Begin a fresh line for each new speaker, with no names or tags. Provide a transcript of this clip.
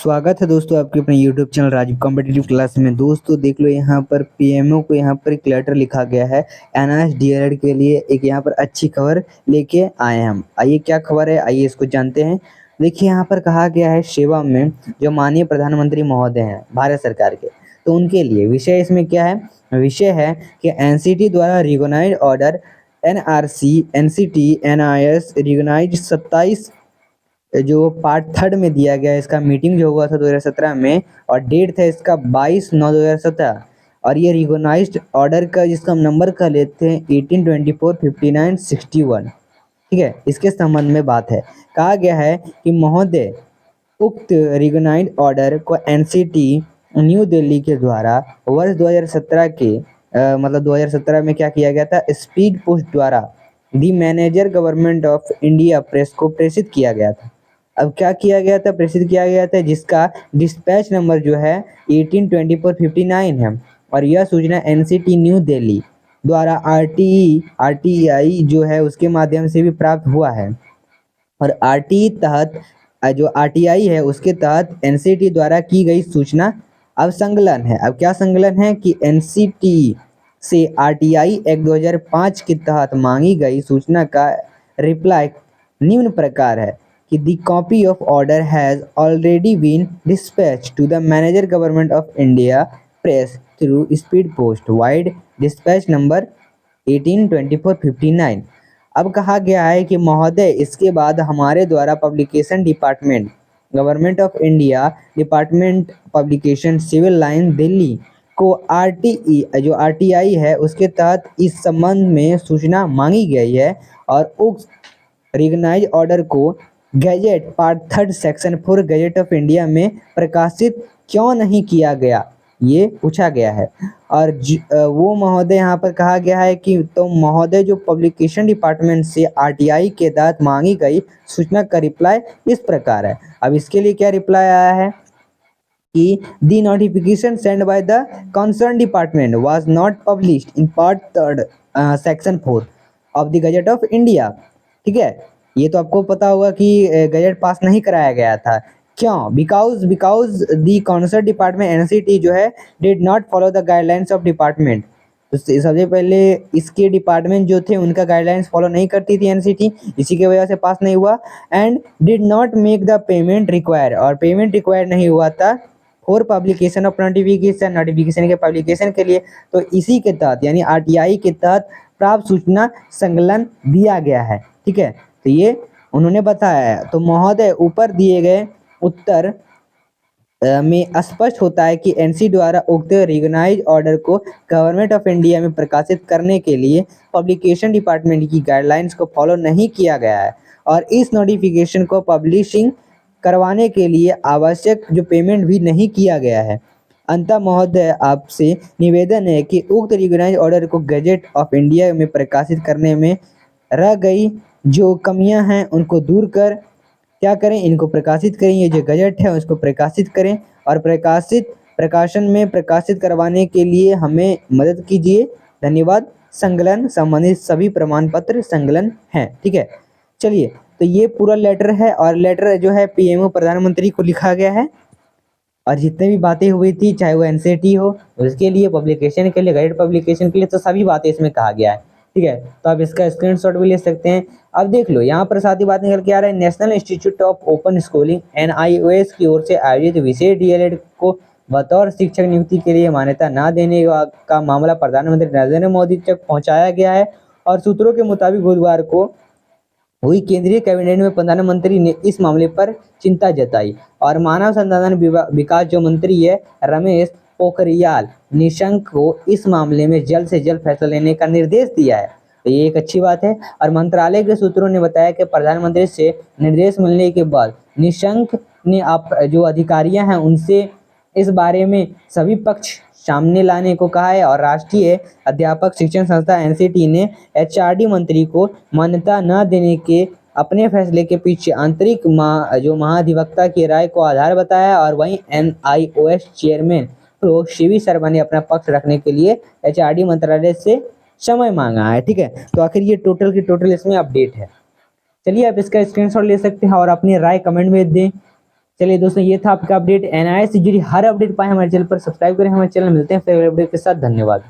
स्वागत है दोस्तों आपके अपने YouTube channel Rajiv competitive class में। दोस्तों देख लो यहाँ पर पीएमओ को यहाँ पर एक लेटर लिखा गया है एनआईएस डीएलएड के लिए। एक यहाँ पर अच्छी खबर लेके आए हम। आइए क्या खबर है, आइए इसको जानते हैं। देखिए यहाँ पर कहा गया है सेवा में जो माननीय प्रधानमंत्री महोदय हैं भारत सरकार के, तो उनके लिए विषय इसमें क्या है, विषय है कि एनसीटी द्वारा recognised order NRC NCT NIS recognised 27 जो पार्ट थर्ड में दिया गया है। इसका मीटिंग जो हुआ था 2017 में और डेट था इसका 22/9/2017। और ये रिकॉग्नाइज्ड ऑर्डर का जिसका हम नंबर का लेते हैं 18245961। ठीक है, इसके संबंध में बात है। कहा गया है कि महोदय उक्त रिकॉग्नाइज्ड ऑर्डर को एनसीटी न्यू दिल्ली के द्वारा वर्ष 2017 के मतलब 2017 में क्या किया गया था, स्पीड पोस्ट द्वारा the manager government of India press को प्रेषित किया गया था। अब क्या किया गया था, प्रेषित किया गया था, जिसका डिस्पैच नंबर जो है 182459 है। और यह सूचना एनसीटी न्यू दिल्ली द्वारा आरटीआई जो है उसके माध्यम से भी प्राप्त हुआ है। और आरटीई तहत जो आरटीआई है उसके तहत एनसीटी द्वारा की गई सूचना अब संकलन है। अब क्या संकलन है कि एनसीटी से आरटीआई एक्ट 2005 के तहत मांगी गई सूचना का रिप्लाई निम्न प्रकार है कि the copy of order has already been dispatch to the manager government of India press through speed post vide dispatch number 182459। अब कहा गया है कि महोदय इसके बाद हमारे द्वारा publication department government of India department publication civil line Delhi को आरटीई जो आरटीआई है उसके तहत इस संबंध में सूचना मांगी गई है। और उक्त रिकॉग्नाइज्ड ऑर्डर को gadget part third section 4 gadget of India में प्रकाशित क्यों नहीं किया गया, ये पूछा गया है। और वो महोदय यहाँ पर कहा गया है कि तो महोदय जो पब्लिकेशन डिपार्टमेंट से आरटीआई के तहत मांगी गई सूचना का रिप्लाई इस प्रकार है। अब इसके लिए क्या रिप्लाई आया है कि the notification send by the concern department was not published in part third section 4 of the gadget of India. ठीक है, ये तो आपको पता होगा कि गैजेट पास नहीं कराया गया था। क्यों? Because the concern department NCT जो है did not follow the guidelines of department. तो सबसे पहले इसके डिपार्टमेंट जो थे उनका गाइडलाइंस फॉलो नहीं करती थी एनसीटी, इसी की वजह से पास नहीं हुआ। And did not make the payment require, और पेमेंट रिक्वायर नहीं हुआ था फॉर पब्लिकेशन ऑफ नोटिफिकेशन के पब्लिकेशन के लिए। तो इसी के तहत यानी आरटीआई के तहत प्राप्त सूचना संकलन दिया गया है। ठीक है, तो ये उन्होंने बताया है। तो महोदय ऊपर दिए गए उत्तर में स्पष्ट होता है कि एनसी द्वारा उक्त रिकॉग्नाइज्ड ऑर्डर को गवर्नमेंट ऑफ इंडिया में प्रकाशित करने के लिए पब्लिकेशन डिपार्टमेंट की गाइडलाइंस को फॉलो नहीं किया गया है और इस नोटिफिकेशन को पब्लिशिंग करवाने के लिए आवश्यक जो पेमेंट भी नहीं किया गया है। अंततः महोदय आपसे निवेदन है कि उक्त रिकॉग्नाइज्ड ऑर्डर को गैजेट ऑफ इंडिया में प्रकाशित करने में रह गई जो कमियां हैं उनको दूर कर क्या करें, इनको प्रकाशित करें। ये जो गजट है उसको प्रकाशित करें और प्रकाशन में प्रकाशित करवाने के लिए हमें मदद कीजिए। धन्यवाद। संकलन संबंधित सभी प्रमाण पत्र संकलन हैं। ठीक है, चलिए, तो ये पूरा लेटर है और लेटर जो है पीएमओ प्रधानमंत्री को लिखा गया है। और जितने भी बातें हुई थी चाहे वो एनसीटी हो उसके लिए, पब्लिकेशन के लिए, गैजेट पब्लिकेशन के लिए, तो सभी बातें इसमें कहा गया है। ठीक है, तो आप इसका स्क्रीनशॉट भी ले सकते हैं। अब देख लो यहाँ पर साथ ही बात निकल के आ रहा है, national institute of open schooling NIOS की ओर से आयोजित विशेष डीएलएड को बतौर शिक्षक नियुक्ति के लिए मान्यता न देने का मामला प्रधानमंत्री नरेंद्र मोदी तक पहुंचाया गया है। और सूत्रों के मुताबिक बुधवार को हुई केंद्रीय कैबिनेट में प्रधानमंत्री ने इस मामले पर चिंता जताई और मानव संसाधन विकास जो मंत्री है रमेश पोखरियाल निशंक को इस मामले में जल्द से जल्द फैसला लेने का निर्देश दिया है। तो ये एक अच्छी बात है। और मंत्रालय के सूत्रों ने बताया कि प्रधानमंत्री से निर्देश मिलने के बाद निशंक ने जो अधिकारियां हैं उनसे इस बारे में सभी पक्ष सामने लाने को कहा है। और राष्ट्रीय अध्यापक शिक्षण संस्था एनसीटी ने एचआरडी मंत्री को मान्यता न देने के अपने फैसले के पीछे आंतरिक महाधिवक्ता की राय को आधार बताया। और वहीं NIOS chairman pro Shivi Sharma ने अपना पक्ष रखने के लिए एचआरडी मंत्रालय से समय मांगा है। ठीक है, तो आखिर ये टोटल की टोटल इसमें अपडेट है। चलिए आप इसका स्क्रीनशॉट ले सकते हैं और अपनी राय कमेंट में दें। चलिए दोस्तों, ये था आपका अपडेट। एनआईए से जुड़ी हर अपडेट पाए हमारे चैनल पर सब्सक्राइब करें। हमारे चैनल मिलते हैं फेवरेट अपडेट के साथ। धन्यवाद।